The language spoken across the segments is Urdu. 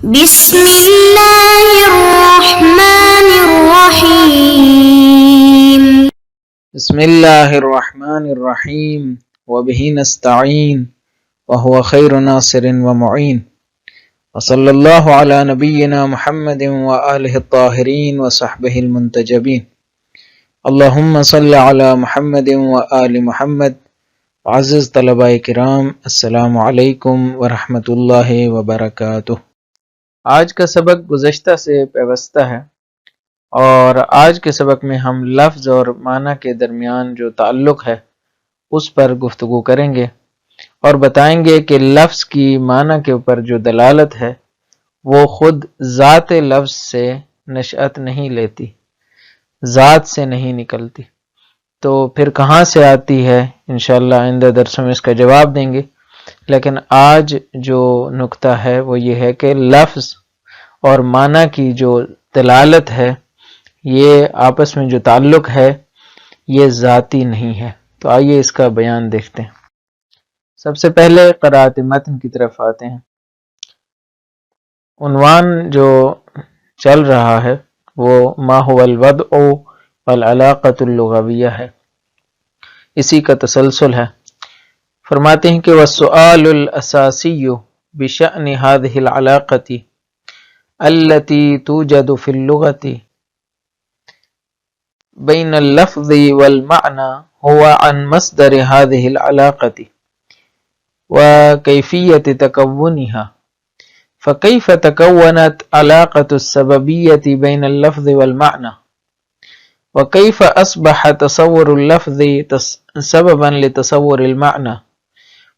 بسم الله الرحمن الرحيم. بسم الله الرحمن الرحيم وبه نستعين وهو خير ناصر ومعين وصلى الله على نبينا محمد وآله الطاهرين وصحبه المنتجبين. اللهم صل على محمد وآل محمد. عزیز طلباء کرام، السلام علیکم ورحمۃ اللہ وبرکاتہ۔ آج کا سبق گزشتہ سے پیوستہ ہے، اور آج کے سبق میں ہم لفظ اور معنی کے درمیان جو تعلق ہے اس پر گفتگو کریں گے، اور بتائیں گے کہ لفظ کی معنی کے اوپر جو دلالت ہے وہ خود ذات لفظ سے نشأت نہیں لیتی، ذات سے نہیں نکلتی، تو پھر کہاں سے آتی ہے؟ انشاءاللہ آئندہ درسوں میں اس کا جواب دیں گے۔ لیکن آج جو نکتہ ہے وہ یہ ہے کہ لفظ اور معنی کی جو دلالت ہے، یہ آپس میں جو تعلق ہے یہ ذاتی نہیں ہے۔ تو آئیے اس کا بیان دیکھتے ہیں۔ سب سے پہلے قراءت متن کی طرف آتے ہیں۔ عنوان جو چل رہا ہے وہ ما هو الوضع والعلاقة اللغویہ ہے، اسی کا تسلسل ہے۔ فرماتے ہیں کہ والسؤال الاساسی بشأن هذه العلاقة التي توجد في اللغة بين اللفظ والمعنى هو عن مصدر هذه العلاقة وكيفية تكونها، فكيف تكونت علاقة السببية بين اللفظ والمعنى، وكيف أصبح تصور اللفظ سببا لتصور المعنى،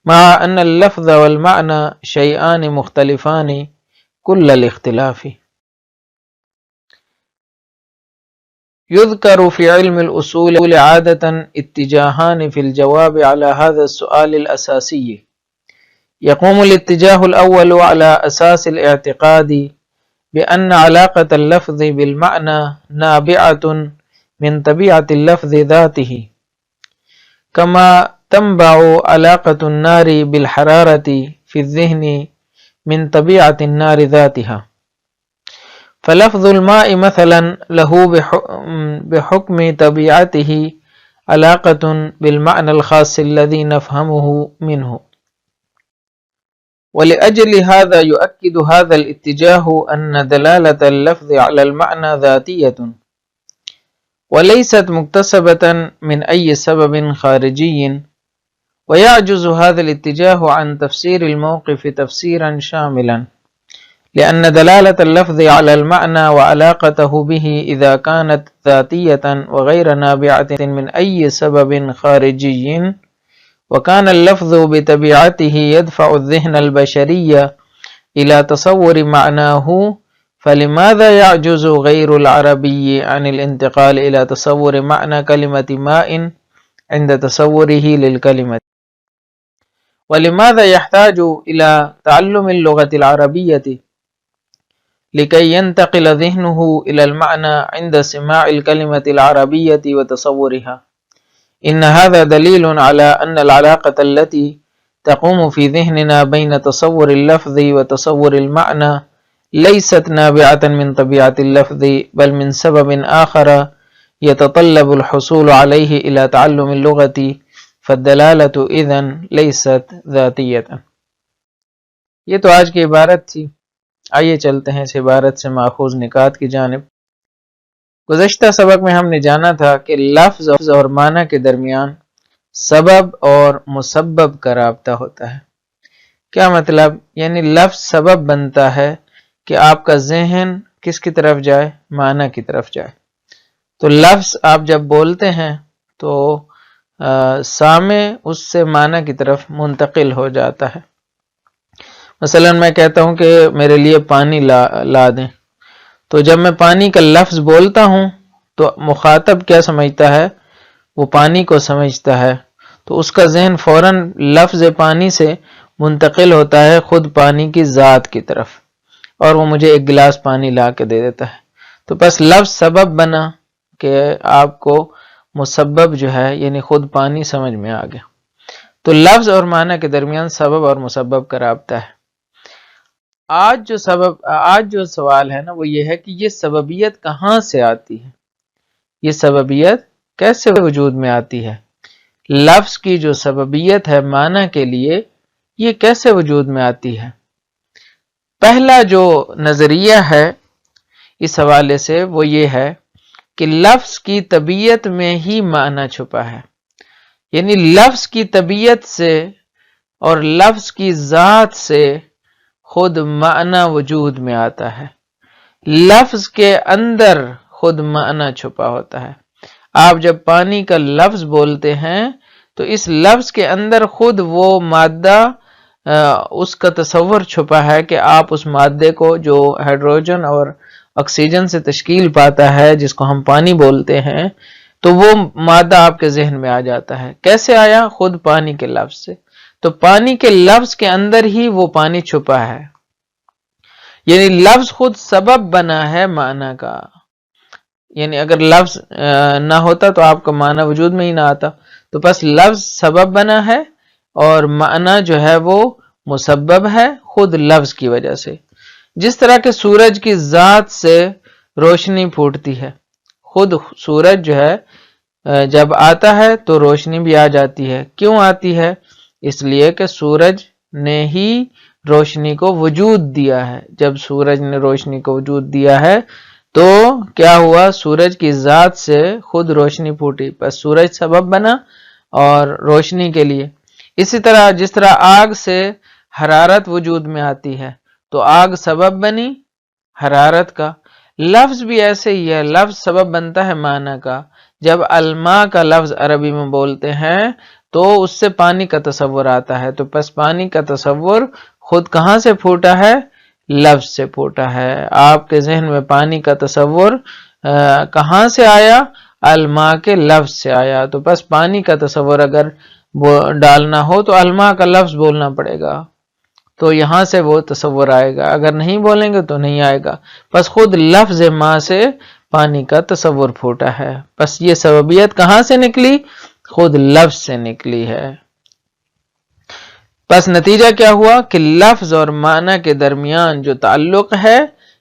مع أن اللفظ والمعنى شيئان مختلفان كل الاختلاف۔ يذكر في علم الأصول عادة اتجاهان في الجواب على هذا السؤال الأساسي. يقوم الاتجاه الأول على أساس الاعتقاد بأن علاقة اللفظ بالمعنى نابعة من طبيعة اللفظ ذاته، كما تنبع علاقة النار بالحرارة في الذهن من طبيعة النار ذاتها، فلفظ الماء مثلا له بحكم طبيعته علاقة بالمعنى الخاص الذي نفهمه منه، ولأجل هذا يؤكد هذا الاتجاه أن دلالة اللفظ على المعنى ذاتية وليست مكتسبة من أي سبب خارجي، ويعجز هذا الاتجاه عن تفسير الموقف تفسيرا شاملا، لأن دلالة اللفظ على المعنى وعلاقته به إذا كانت ذاتية وغير نابعة من أي سبب خارجي، وكان اللفظ بطبيعته يدفع الذهن البشري إلى تصور معناه، فلماذا يعجز غير العربي عن الانتقال إلى تصور معنى كلمة ماء عند تصوره للكلمة؟ ولماذا يحتاج إلى تعلم اللغة العربية لكي ينتقل ذهنه إلى المعنى عند سماع الكلمة العربية وتصورها؟ إن هذا دليل على أن العلاقة التي تقوم في ذهننا بين تصور اللفظ وتصور المعنى ليست نابعة من طبيعة اللفظ، بل من سبب آخر يتطلب الحصول عليه إلى تعلم اللغة، فالدلالة إذن ليست ذاتية۔ یہ تو آج کی عبارت تھی۔ آئیے چلتے ہیں اس عبارت سے ماخوذ نکات کی جانب۔ گزشتہ سبق میں ہم نے جانا تھا کہ لفظ اور معنی کے درمیان سبب اور مسبب کا رابطہ ہوتا ہے۔ کیا مطلب؟ یعنی لفظ سبب بنتا ہے کہ آپ کا ذہن کس کی طرف جائے؟ معنی کی طرف جائے۔ تو لفظ آپ جب بولتے ہیں تو سامع اس سے معنی کی طرف منتقل ہو جاتا ہے۔ مثلا میں کہتا ہوں کہ میرے لیے پانی لا دیں، تو جب میں پانی کا لفظ بولتا ہوں تو مخاطب کیا سمجھتا ہے؟ وہ پانی کو سمجھتا ہے، تو اس کا ذہن فوراً لفظ پانی سے منتقل ہوتا ہے خود پانی کی ذات کی طرف، اور وہ مجھے ایک گلاس پانی لا کے دے دیتا ہے۔ تو بس لفظ سبب بنا کہ آپ کو مسبب جو ہے یعنی خود پانی سمجھ میں آ گیا۔ تو لفظ اور معنی کے درمیان سبب اور مسبب کا رابطہ ہے۔ آج جو سوال ہے نا وہ یہ ہے کہ یہ سببیت کہاں سے آتی ہے، یہ سببیت کیسے وجود میں آتی ہے، لفظ کی جو سببیت ہے معنی کے لیے یہ کیسے وجود میں آتی ہے۔ پہلا جو نظریہ ہے اس حوالے سے وہ یہ ہے کہ لفظ کی طبیعت میں ہی معنی چھپا ہے، یعنی لفظ کی طبیعت سے اور لفظ کی ذات سے خود معنی وجود میں آتا ہے، لفظ کے اندر خود معنی چھپا ہوتا ہے۔ آپ جب پانی کا لفظ بولتے ہیں تو اس لفظ کے اندر خود وہ مادہ اس کا تصور چھپا ہے کہ آپ اس مادے کو جو ہائیڈروجن اور آکسیجن سے تشکیل پاتا ہے جس کو ہم پانی بولتے ہیں، تو وہ مادہ آپ کے ذہن میں آ جاتا ہے۔ کیسے آیا؟ خود پانی کے لفظ سے۔ تو پانی کے لفظ کے اندر ہی وہ پانی چھپا ہے، یعنی لفظ خود سبب بنا ہے معنی کا، یعنی اگر لفظ نہ ہوتا تو آپ کا معنی وجود میں ہی نہ آتا، تو بس لفظ سبب بنا ہے اور معنی جو ہے وہ مسبب ہے خود لفظ کی وجہ سے۔ جس طرح کہ سورج کی ذات سے روشنی پھوٹتی ہے، خود سورج جو ہے جب آتا ہے تو روشنی بھی آ جاتی ہے۔ کیوں آتی ہے؟ اس لیے کہ سورج نے ہی روشنی کو وجود دیا ہے۔ جب سورج نے روشنی کو وجود دیا ہے تو کیا ہوا؟ سورج کی ذات سے خود روشنی پھوٹی، بس سورج سبب بنا اور روشنی کے لیے۔ اسی طرح جس طرح آگ سے حرارت وجود میں آتی ہے تو آگ سبب بنی حرارت کا، لفظ بھی ایسے ہی ہے، لفظ سبب بنتا ہے معنی کا۔ جب الماء کا لفظ عربی میں بولتے ہیں تو اس سے پانی کا تصور آتا ہے، تو پس پانی کا تصور خود کہاں سے پھوٹا ہے؟ لفظ سے پھوٹا ہے۔ آپ کے ذہن میں پانی کا تصور کہاں سے آیا؟ الماء کے لفظ سے آیا۔ تو بس پانی کا تصور اگر ڈالنا ہو تو الماء کا لفظ بولنا پڑے گا، تو یہاں سے وہ تصور آئے گا، اگر نہیں بولیں گے تو نہیں آئے گا۔ بس خود لفظ ماء سے پانی کا تصور پھوٹا ہے، بس یہ سببیت کہاں سے نکلی؟ خود لفظ سے نکلی ہے۔ بس نتیجہ کیا ہوا کہ لفظ اور معنی کے درمیان جو تعلق ہے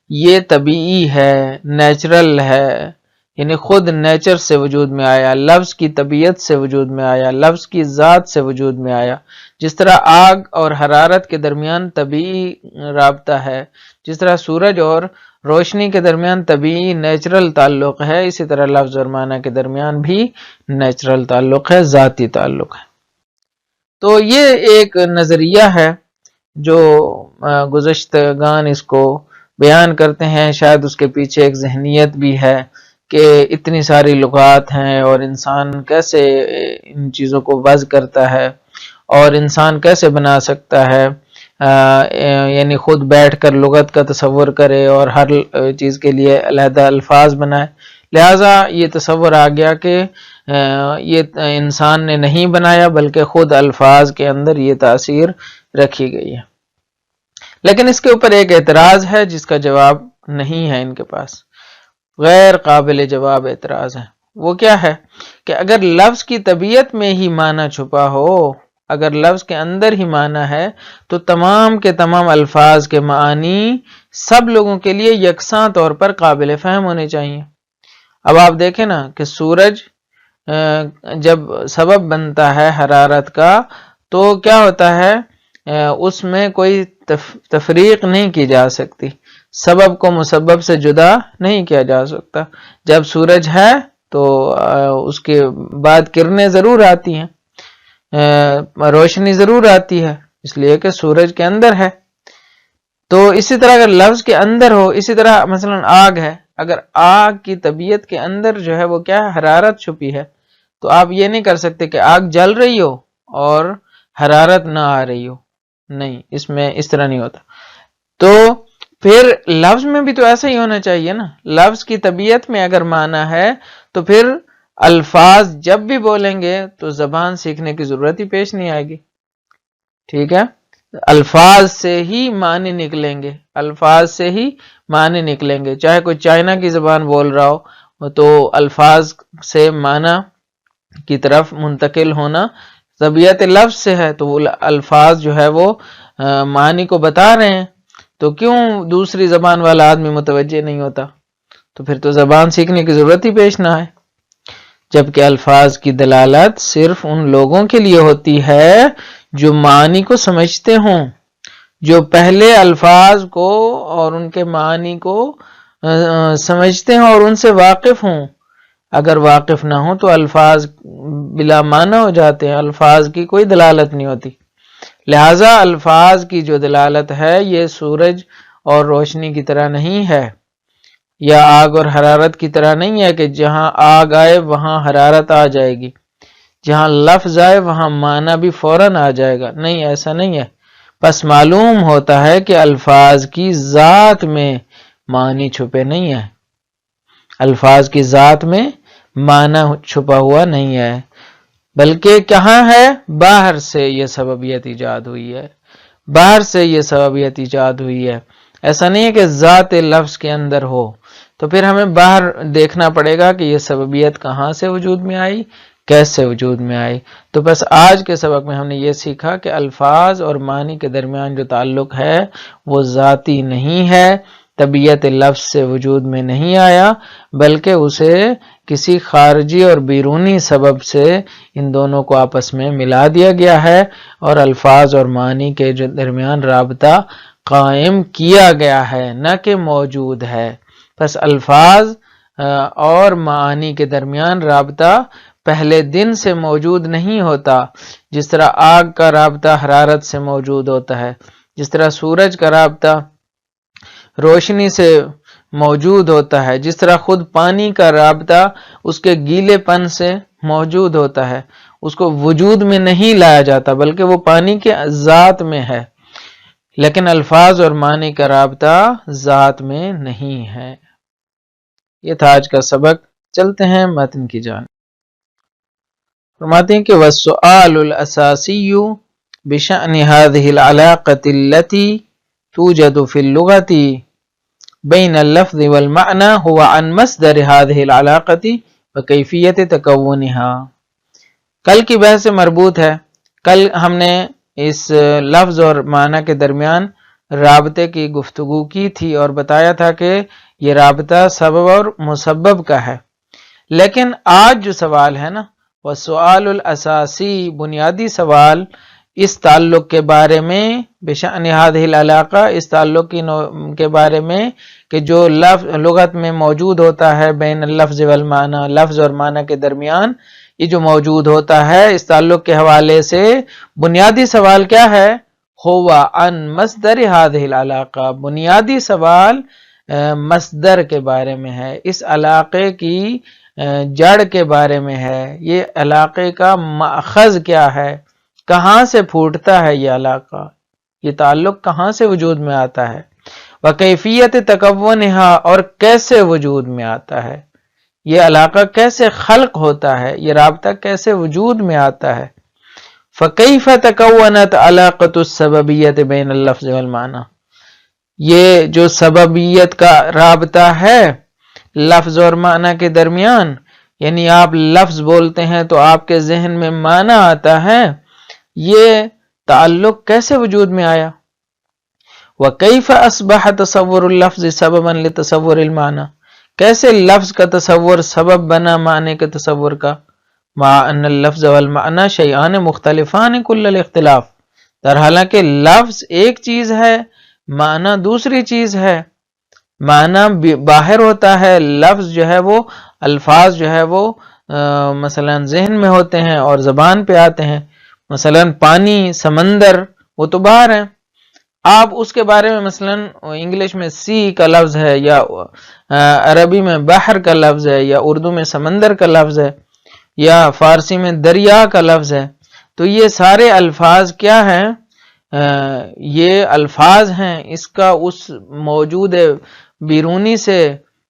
یہ طبیعی ہے، نیچرل ہے، یعنی خود نیچر سے وجود میں آیا، لفظ کی طبیعت سے وجود میں آیا، لفظ کی ذات سے وجود میں آیا۔ جس طرح آگ اور حرارت کے درمیان طبیعی رابطہ ہے، جس طرح سورج اور روشنی کے درمیان طبیعی نیچرل تعلق ہے، اسی طرح لفظ اور معنی کے درمیان بھی نیچرل تعلق ہے، ذاتی تعلق ہے۔ تو یہ ایک نظریہ ہے جو گزشتگان اس کو بیان کرتے ہیں، شاید اس کے پیچھے ایک ذہنیت بھی ہے کہ اتنی ساری لغات ہیں اور انسان کیسے ان چیزوں کو وضع کرتا ہے اور انسان کیسے بنا سکتا ہے، یعنی خود بیٹھ کر لغت کا تصور کرے اور ہر چیز کے لیے علیحدہ الفاظ بنائے۔ لہٰذا یہ تصور آ گیا کہ یہ انسان نے نہیں بنایا بلکہ خود الفاظ کے اندر یہ تاثیر رکھی گئی ہے۔ لیکن اس کے اوپر ایک اعتراض ہے جس کا جواب نہیں ہے ان کے پاس، غیر قابل جواب اعتراض ہے۔ وہ کیا ہے کہ اگر لفظ کی طبیعت میں ہی معنی چھپا ہو، اگر لفظ کے اندر ہی معنی ہے تو تمام کے تمام الفاظ کے معانی سب لوگوں کے لیے یکساں طور پر قابل فہم ہونے چاہیے۔ اب آپ دیکھیں نا کہ سورج جب سبب بنتا ہے حرارت کا تو کیا ہوتا ہے، اس میں کوئی تفریق نہیں کی جا سکتی، سبب کو مسبب سے جدا نہیں کیا جا سکتا۔ جب سورج ہے تو اس کے بعد کرنیں ضرور آتی ہیں، روشنی ضرور آتی ہے، اس لیے کہ سورج کے اندر ہے۔ تو اسی طرح اگر لفظ کے اندر ہو، اسی طرح مثلا آگ ہے، اگر آگ کی طبیعت کے اندر جو ہے وہ کیا ہے، حرارت چھپی ہے، تو آپ یہ نہیں کر سکتے کہ آگ جل رہی ہو اور حرارت نہ آ رہی ہو، نہیں، اس میں اس طرح نہیں ہوتا۔ تو پھر لفظ میں بھی تو ایسا ہی ہونا چاہیے نا، لفظ کی طبیعت میں اگر معنی ہے تو پھر الفاظ جب بھی بولیں گے تو زبان سیکھنے کی ضرورت ہی پیش نہیں آئے گی، ٹھیک ہے؟ الفاظ سے ہی معنی نکلیں گے، الفاظ سے ہی معنی نکلیں گے، چاہے کوئی چائنا کی زبان بول رہا ہو تو الفاظ سے معنی کی طرف منتقل ہونا طبیعت لفظ سے ہے، تو وہ الفاظ جو ہے وہ معنی کو بتا رہے ہیں۔ تو کیوں دوسری زبان والا آدمی متوجہ نہیں ہوتا؟ تو پھر تو زبان سیکھنے کی ضرورت ہی پیش نہ آئے، جبکہ الفاظ کی دلالت صرف ان لوگوں کے لیے ہوتی ہے جو معنی کو سمجھتے ہوں، جو پہلے الفاظ کو اور ان کے معنی کو سمجھتے ہوں اور ان سے واقف ہوں۔ اگر واقف نہ ہوں تو الفاظ بلا معنی ہو جاتے ہیں، الفاظ کی کوئی دلالت نہیں ہوتی۔ لہٰذا الفاظ کی جو دلالت ہے یہ سورج اور روشنی کی طرح نہیں ہے، یا آگ اور حرارت کی طرح نہیں ہے کہ جہاں آگ آئے وہاں حرارت آ جائے گی، جہاں لفظ آئے وہاں معنی بھی فوراً آ جائے گا۔ نہیں، ایسا نہیں ہے۔ بس معلوم ہوتا ہے کہ الفاظ کی ذات میں معنی چھپے نہیں ہیں، الفاظ کی ذات میں معنی چھپا ہوا نہیں ہے، بلکہ کہاں ہے؟ باہر سے یہ سببیت ایجاد ہوئی ہے، باہر سے یہ سببیت ایجاد ہوئی ہے۔ ایسا نہیں ہے کہ ذات لفظ کے اندر ہو، تو پھر ہمیں باہر دیکھنا پڑے گا کہ یہ سببیت کہاں سے وجود میں آئی، کیسے وجود میں آئی۔ تو بس آج کے سبق میں ہم نے یہ سیکھا کہ الفاظ اور معنی کے درمیان جو تعلق ہے وہ ذاتی نہیں ہے، طبیعت لفظ سے وجود میں نہیں آیا، بلکہ اسے کسی خارجی اور بیرونی سبب سے ان دونوں کو آپس میں ملا دیا گیا ہے اور الفاظ اور معنی کے درمیان رابطہ قائم کیا گیا ہے، نہ کہ موجود ہے۔ بس الفاظ اور معانی کے درمیان رابطہ پہلے دن سے موجود نہیں ہوتا، جس طرح آگ کا رابطہ حرارت سے موجود ہوتا ہے، جس طرح سورج کا رابطہ روشنی سے موجود ہوتا ہے، جس طرح خود پانی کا رابطہ اس کے گیلے پن سے موجود ہوتا ہے، اس کو وجود میں نہیں لایا جاتا بلکہ وہ پانی کے ذات میں ہے، لیکن الفاظ اور معنی کا رابطہ ذات میں نہیں ہے۔ یہ تھا آج کا سبق، چلتے ہیں متن کی جانب۔ فرماتے ہیں کہ والسؤال الاساسی بشأن هذه العلاقة التي توجد في اللغة بين اللفظ والمعنى هو عن مصدر هذه العلاقة وكيفية تكونها۔ کل کی بحث سے مربوط ہے۔ کل ہم نے اس لفظ اور معنی کے درمیان رابطے کی گفتگو کی تھی اور بتایا تھا کہ یہ رابطہ سبب اور مسبب کا ہے، لیکن آج جو سوال ہے نا، وہ سوال الاساسی، بنیادی سوال اس تعلق کے بارے میں، بشأن هذه العلاقہ، اس تعلق کے بارے میں کہ جو لغت میں موجود ہوتا ہے بین اللفظ والمعنی، لفظ اور معنی کے درمیان یہ جو موجود ہوتا ہے، اس تعلق کے حوالے سے بنیادی سوال کیا ہے؟ ہوا عن مصدر هذه العلاقہ، بنیادی سوال مصدر کے بارے میں ہے، اس علاقے کی جڑ کے بارے میں ہے، یہ علاقے کا ماخذ کیا ہے، کہاں سے پھوٹتا ہے یہ علاقہ، یہ تعلق کہاں سے وجود میں آتا ہے، وکیفیت تکونھا، اور کیسے وجود میں آتا ہے، یہ علاقہ کیسے خلق ہوتا ہے، یہ رابطہ کیسے وجود میں آتا ہے۔ فکیف تکونت علاقۃ السببیت بین اللفظ والمعنی، یہ جو سببیت کا رابطہ ہے لفظ اور معنی کے درمیان، یعنی آپ لفظ بولتے ہیں تو آپ کے ذہن میں معنی آتا ہے، یہ تعلق کیسے وجود میں آیا؟ وَكَيْفَ أَصْبَحَ تَصَوُّرُ اللَّفْظِ سَبَبًا لِتَصَوُّرِ الْمَعنَى، کیسے لفظ کا تصور سبب بنا معنی کے تصور کا، مع ان اللفظ والمعنى شیئان مختلفان کل الاختلاف، در حالانکہ لفظ ایک چیز ہے، معنی دوسری چیز ہے، معنی باہر ہوتا ہے، لفظ جو ہے وہ، الفاظ جو ہے وہ مثلا ذہن میں ہوتے ہیں اور زبان پہ آتے ہیں، مثلا پانی، سمندر، وہ تو باہر ہیں، آپ اس کے بارے میں مثلا انگلش میں سی کا لفظ ہے، یا عربی میں بحر کا لفظ ہے، یا اردو میں سمندر کا لفظ ہے، یا فارسی میں دریا کا لفظ ہے، تو یہ سارے الفاظ کیا ہیں؟ یہ الفاظ ہیں، اس کا اس موجود بیرونی سے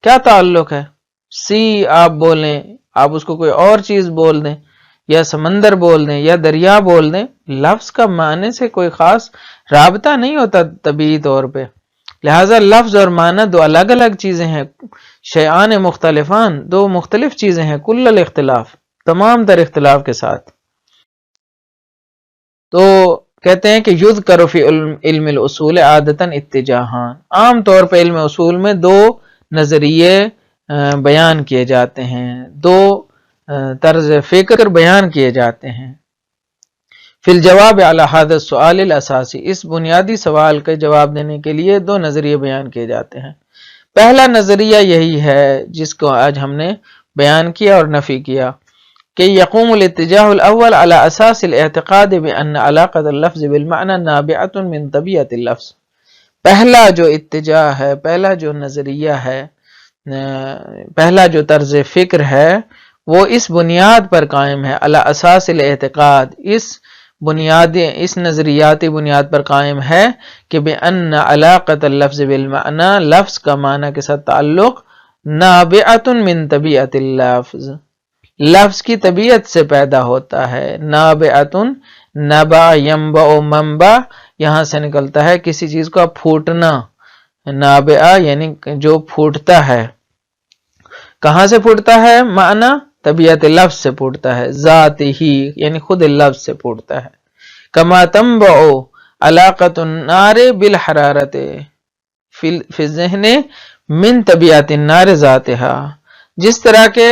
کیا تعلق ہے؟ سی آپ بولیں، آپ اس کو کوئی اور چیز بول دیں، یا سمندر بول دیں، یا دریا بول دیں، لفظ کا معنی سے کوئی خاص رابطہ نہیں ہوتا طبیعی طور پہ، لہٰذا لفظ اور معنی دو الگ الگ چیزیں ہیں، شیئان مختلفان، دو مختلف چیزیں ہیں، کل الاختلاف، تمام تر اختلاف کے ساتھ۔ تو کہتے ہیں کہ یذکر فی علم الاصول عادتاً اتجاہان، عام طور پہ علم اصول میں دو نظریے بیان کیے جاتے ہیں، دو طرز فکر بیان کیے جاتے ہیں۔ فی الجواب علی ھذا السؤال الاساسی، اس بنیادی سوال کا جواب دینے کے لیے دو نظریے بیان کیے جاتے ہیں۔ پہلا نظریہ یہی ہے جس کو آج ہم نے بیان کیا اور نفی کیا کہ یقوم الاتجاہ الاول علی اساس الاعتقاد بان علاقۃ اللفظ بالمعنی نابعۃ من طبیعۃ اللفظ۔ پہلا جو اتجاہ ہے، پہلا جو نظریہ ہے، پہلا جو طرز فکر ہے، وہ اس بنیاد پر قائم ہے، علی اساس الاعتقاد، اس نظریاتی بنیاد پر قائم ہے کہ بأن علاقۃ اللفظ بالمعنی، لفظ کا معنی کے ساتھ تعلق نابعۃ من طبیعۃ اللفظ، لفظ کی طبیعت سے پیدا ہوتا ہے۔ نابعۃ، نبع ینبع منبع، یہاں سے نکلتا ہے کسی چیز کا پھوٹنا، نابعہ یعنی جو پھوٹتا ہے۔ کہاں سے پھوٹتا ہے؟ معنی طبیعت لفظ سے پھوٹتا ہے، ذات ہی یعنی خود لفظ سے پھوٹتا ہے۔ کما تنبع علاقۃ النار بالحرارۃ فی الذہن من طبیعت النار ذاتہا، جس طرح کے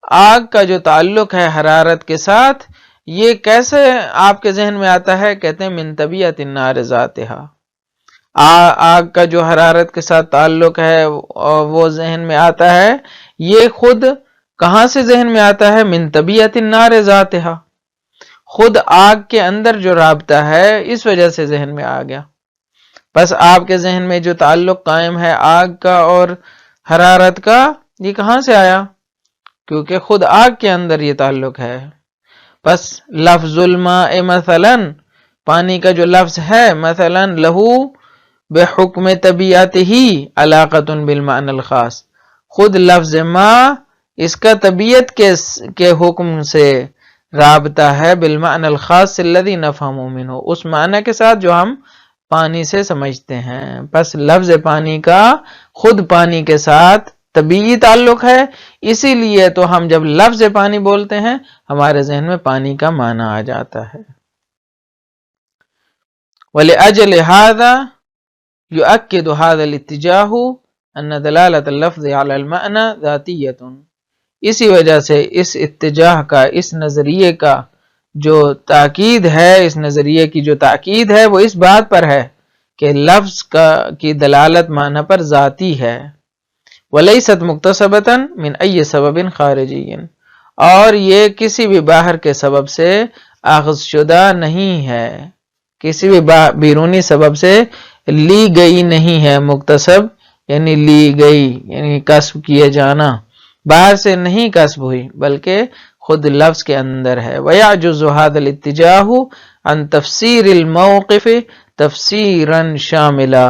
آگ کا جو تعلق ہے حرارت کے ساتھ، یہ کیسے آپ کے ذہن میں آتا ہے؟ کہتے ہیں من طبیعت النار ذاتہا، آگ کا جو حرارت کے ساتھ تعلق ہے وہ ذہن میں آتا ہے، یہ خود کہاں سے ذہن میں آتا ہے؟ من طبیعت النار ذاتہا، خود آگ کے اندر جو رابطہ ہے اس وجہ سے ذہن میں آ گیا۔ بس آپ کے ذہن میں جو تعلق قائم ہے آگ کا اور حرارت کا، یہ کہاں سے آیا؟ کیونکہ خود آگ کے اندر یہ تعلق ہے۔ بس لفظ الماء مثلا، پانی کا جو لفظ ہے، مثلا لہو بحکم طبیعت ہی علاقۃ بالمعنی الخاص، خود لفظ ما اس کا طبیعت کے حکم سے رابطہ ہے، بالمعنی الخاص الذی نفہم منہ، اس معنی کے ساتھ جو ہم پانی سے سمجھتے ہیں۔ بس لفظ پانی کا خود پانی کے ساتھ طبیعی تعلق ہے، اسی لیے تو ہم جب لفظ پانی بولتے ہیں ہمارے ذہن میں پانی کا معنی آ جاتا ہے۔ وَلِأَجْلِ هَذَا يُؤَكِّدُ هَذَا الاتجاه أن دلالة اللفظ على المعنى ذاتية، اسی وجہ سے اس اتجاہ کا، اس نظریے کا جو تاکید ہے، اس نظریے کی جو تاکید ہے وہ اس بات پر ہے کہ لفظ کی دلالت معنی پر ذاتی ہے۔ وَلَيْسَتْ مُكْتَسَبَةً مِنْ أَيِّ سَبَبٍ خَارِجِيٍّ، اور یہ کسی بھی باہر کے سبب سے اخذ شدہ نہیں ہے، کسی بھی بیرونی سبب سے لی گئی نہیں ہے۔ مکتسب یعنی لی گئی، یعنی کسب کیے جانا، باہر سے نہیں کسب ہوئی بلکہ خود لفظ کے اندر ہے۔ وَيَعْجُزُ هَذَا الاتجاه عن تفسير الموقف تفسيرا شاملا،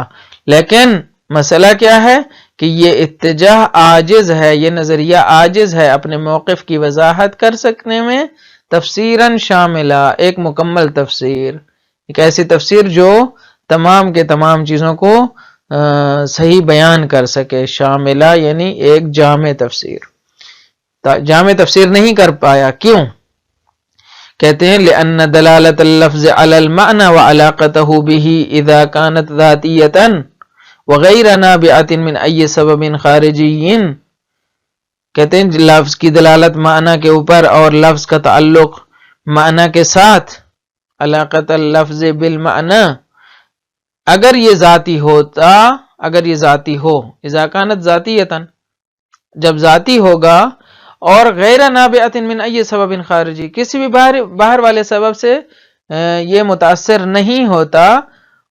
لیکن مسئلہ کیا ہے کہ یہ اتجاہ عاجز ہے، یہ نظریہ عاجز ہے اپنے موقف کی وضاحت کر سکنے میں، تفسیراً شاملہ، ایک مکمل تفسیر، ایک ایسی تفسیر جو تمام کے تمام چیزوں کو صحیح بیان کر سکے۔ شاملہ یعنی ایک جامع تفسیر، جامع تفسیر نہیں کر پایا، کیوں؟ کہتے ہیں لأن دلالة اللفظ على المعنى وعلاقته به اذا كانت ذاتية وغير نابعة من اي سبب خارجي، کہتے ہیں لفظ کی دلالت معنی کے اوپر اور لفظ کا تعلق معنی کے ساتھ، علاقۃ اللفظ بالمعنی، اگر یہ ذاتی ہوتا، اگر یہ ذاتی ہو، اذا كانت ذاتیۃ، جب ذاتی ہوگا، اور غیر نابعۃ من ای سبب خارجی، کسی بھی باہر والے سبب سے یہ متاثر نہیں ہوتا،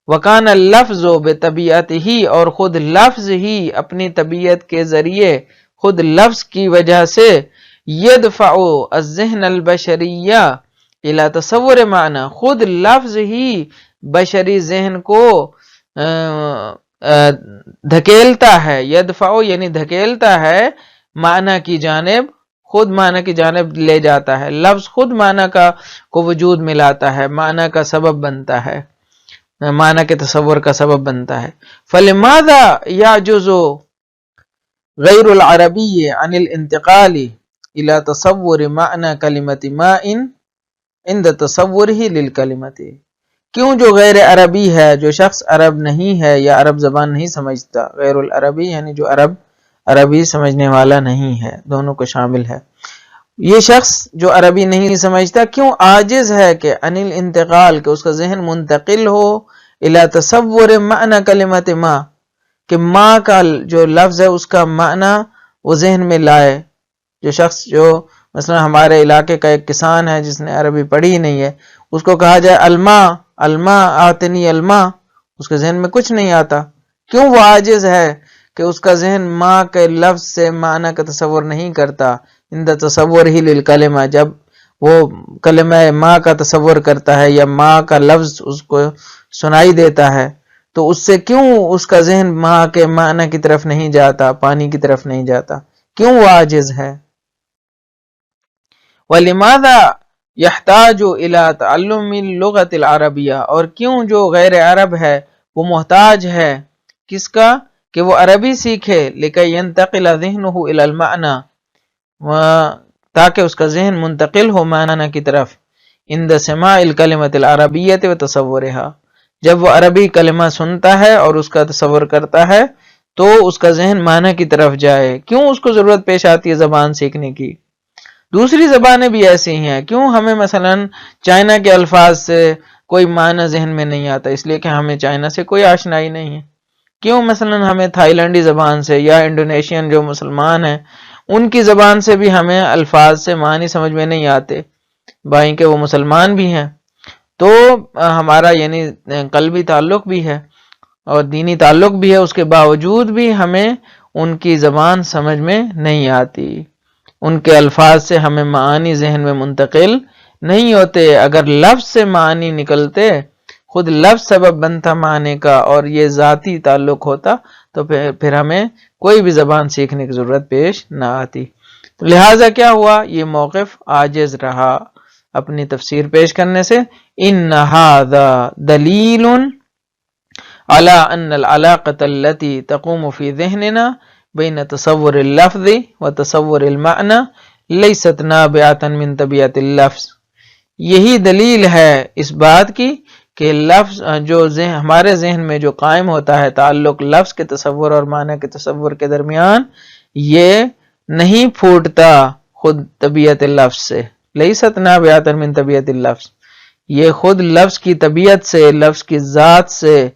وکان اللفظ بطبیعتہ، اور خود لفظ ہی اپنی طبیعت کے ذریعے، خود لفظ کی وجہ سے، یدفع الذہن البشریہ الی تصور معنی، خود لفظ ہی بشری ذہن کو دھکیلتا ہے، یدفع یعنی دھکیلتا ہے، معنی کی جانب، خود معنی کی جانب لے جاتا ہے، لفظ خود معنی کو وجود میں لاتا ہے، معنی کا سبب بنتا ہے، معنی کے تصور کا سبب بنتا ہے۔ فلماذا يعجز غیر العربی عن الانتقال الى تصور معنی کلمۃ ماء عند تصورہ للکلمۃ، کیوں جو غیر عربی ہے، جو شخص عرب نہیں ہے یا عرب زبان نہیں سمجھتا، غیر العربی یعنی جو عربی سمجھنے والا نہیں ہے، دونوں کو شامل ہے، یہ شخص جو عربی نہیں سمجھتا کیوں عاجز ہے کہ انل انتقال، کہ اس کا ذہن منتقل ہو الی تصور معنی کلمت ما، کہ ماں کا جو لفظ ہے اس کا معنی وہ ذہن میں لائے۔ جو شخص جو مثلا ہمارے علاقے کا ایک کسان ہے جس نے عربی پڑھی ہی نہیں ہے، اس کو کہا جائے الماء آتنی الماء، اس کے ذہن میں کچھ نہیں آتا، کیوں وہ عاجز ہے کہ اس کا ذہن ماں کے لفظ سے معنی کا تصور نہیں کرتا، اند تصور ہی للکلمہ، جب وہ کلمہ ماں کا تصور کرتا ہے یا ماں کا لفظ اس کو سنائی دیتا ہے تو اس سے کیوں اس کا ذہن ماں کے معنی کی طرف نہیں جاتا، پانی کی طرف نہیں جاتا، کیوں وہ عاجز ہے؟ وَلِمَاذَا يَحْتَاجُ إِلَىٰ تَعَلُّمِ اللُّغَةِ الْعَرَبِيَّةِ، اور کیوں جو غیر عرب ہے وہ محتاج ہے کس کا؟ کہ وہ عربی سیکھے، لِكَيْ يَنْتَقِلَ ذِهْنُهُ إِلَى الْمَعْنَى، تاکہ اس کا ذہن منتقل ہو معنی کی طرف، عند سماع الکلمۃ العربیۃ وتصورها، جب وہ عربی کلمہ سنتا ہے اور اس کا تصور کرتا ہے تو اس کا ذہن معنی کی طرف جائے۔ کیوں اس کو ضرورت پیش آتی ہے زبان سیکھنے کی؟ دوسری زبانیں بھی ایسی ہیں، کیوں ہمیں مثلا چائنا کے الفاظ سے کوئی معنی ذہن میں نہیں آتا، اس لیے کہ ہمیں چائنا سے کوئی آشنائی نہیں ہے۔ کیوں مثلا ہمیں تھائی لینڈی زبان سے یا انڈونیشین جو مسلمان ہیں ان کی زبان سے بھی ہمیں الفاظ سے معنی سمجھ میں نہیں آتے، بھائی کہ وہ مسلمان بھی ہیں، تو ہمارا یعنی قلبی تعلق بھی ہے اور دینی تعلق بھی ہے، اس کے باوجود بھی ہمیں ان کی زبان سمجھ میں نہیں آتی، ان کے الفاظ سے ہمیں معانی ذہن میں منتقل نہیں ہوتے۔ اگر لفظ سے معانی نکلتے، خود لفظ سبب بنتا معنی کا اور یہ ذاتی تعلق ہوتا تو پھر ہمیں کوئی بھی زبان سیکھنے کی ضرورت پیش نہ آتی۔ تو لہٰذا کیا ہوا؟ یہ موقف عاجز رہا اپنی تفسیر پیش کرنے سے۔ ان ھذا دلیل علی ان العلاقۃ التي تقوم في ذہننا بین تصور اللفظ و تصور المعنی لیست نابعۃ من طبیعت اللفظ، یہی دلیل ہے اس بات کی کہ لفظ جو ہمارے ذہن میں جو قائم ہوتا ہے تعلق لفظ کے تصور اور معنی کے تصور کے درمیان، یہ نہیں پھوٹتا خود طبیعت لفظ سے، لیست نابعۃ من طبیعت اللفظ، یہ خود لفظ کی طبیعت سے، لفظ کی ذات سے،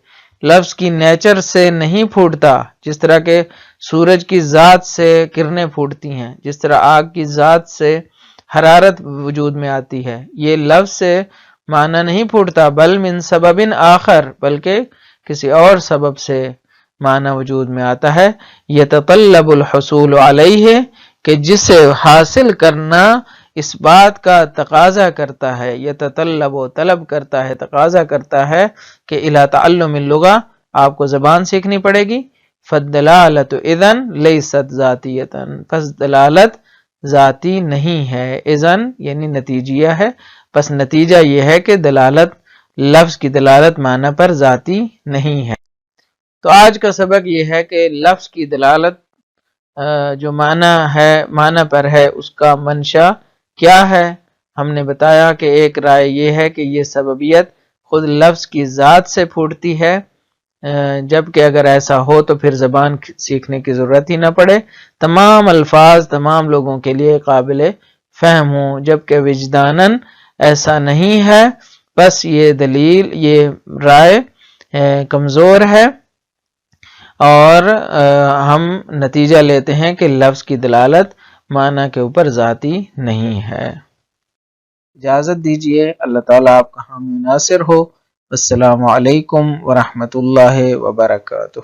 لفظ کی نیچر سے نہیں پھوٹتا، جس طرح کہ سورج کی ذات سے کرنیں پھوٹتی ہیں، جس طرح آگ کی ذات سے حرارت وجود میں آتی ہے، یہ لفظ سے معنی نہیں پھوٹتا، بل من سبب آخر، بلکہ کسی اور سبب سے معنی وجود میں آتا ہے، یتطلب الحصول علیہ، کہ جسے حاصل کرنا اس بات کا تقاضا کرتا ہے، یتطلب و طلب کرتا ہے، تقاضا کرتا ہے کہ الی تعلم اللغہ، آپ کو زبان سیکھنی پڑے گی، فالدلالۃ اذن لیست ذاتیۃ، پس دلالت ذاتی نہیں ہے، اذن یعنی نتیجیہ ہے، پس نتیجہ یہ ہے کہ دلالت لفظ کی دلالت معنی پر ذاتی نہیں ہے۔ تو آج کا سبق یہ ہے کہ لفظ کی دلالت جو معنی ہے، معنی پر ہے، اس کا منشا کیا ہے۔ ہم نے بتایا کہ ایک رائے یہ ہے کہ یہ سببیت خود لفظ کی ذات سے پھوٹتی ہے، جبکہ اگر ایسا ہو تو پھر زبان سیکھنے کی ضرورت ہی نہ پڑے، تمام الفاظ تمام لوگوں کے لیے قابل فہم ہوں، جبکہ وجداناً ایسا نہیں ہے، بس یہ دلیل، یہ رائے کمزور ہے اور ہم نتیجہ لیتے ہیں کہ لفظ کی دلالت معنی کے اوپر ذاتی نہیں ہے۔ اجازت دیجیے، اللہ تعالیٰ آپ کا حامی ناصر ہو۔ السلام علیکم ورحمۃ اللہ وبرکاتہ۔